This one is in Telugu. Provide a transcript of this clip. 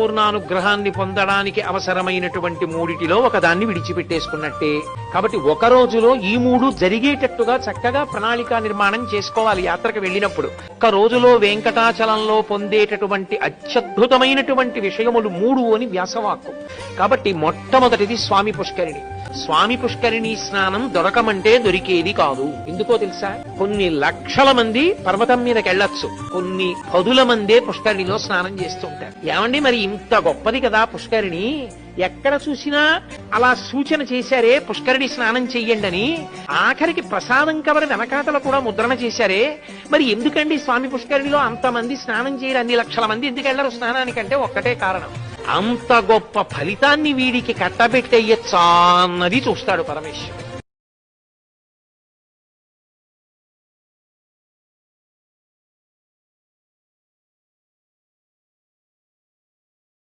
సంపూర్ణానుగ్రహాన్ని పొందడానికి అవసరమైనటువంటి మూడిటిలో ఒకదాన్ని విడిచిపెట్టేసుకున్నట్టే. కాబట్టి ఒక రోజులో ఈ మూడు జరిగేటట్టుగా చక్కగా ప్రణాళికా నిర్మాణం చేసుకోవాలి. యాత్రకు వెళ్ళినప్పుడు ఒక్క రోజులో వెంకటాచలంలో పొందేటటువంటి అత్యద్భుతమైనటువంటి విషయములు మూడు అని వ్యాసవాక్కు. కాబట్టి మొట్టమొదటిది స్వామి పుష్కరిణి. స్వామి పుష్కరిణి స్నానం దొరకమంటే దొరికేది కాదు. ఎందుకో తెలుసా? కొన్ని లక్షల మంది పర్వతం మీదకి వెళ్ళొచ్చు, కొన్ని పదుల మందే పుష్కరిణిలో స్నానం చేస్తుంటారు. ఏమండి, మరి ఇంత గొప్పది కదా పుష్కరిణి, ఎక్కడ చూసినా అలా సూచన చేశారే పుష్కరిణి స్నానం చెయ్యండి అని. ఆఖరికి ప్రసాదం కవర్ వెనకాతల కూడా ముద్రణ చేశారే. మరి ఎందుకండి స్వామి పుష్కరిణిలో అంతమంది స్నానం చేయరు, అన్ని లక్షల మంది ఎందుకు వెళ్ళరు స్నానానికంటే ఒక్కటే కారణం, అంత గొప్ప ఫలితాన్ని వీడికి కట్టబెట్టేయచ్చా అన్నది చూస్తాడు పరమేశ్వరుడు.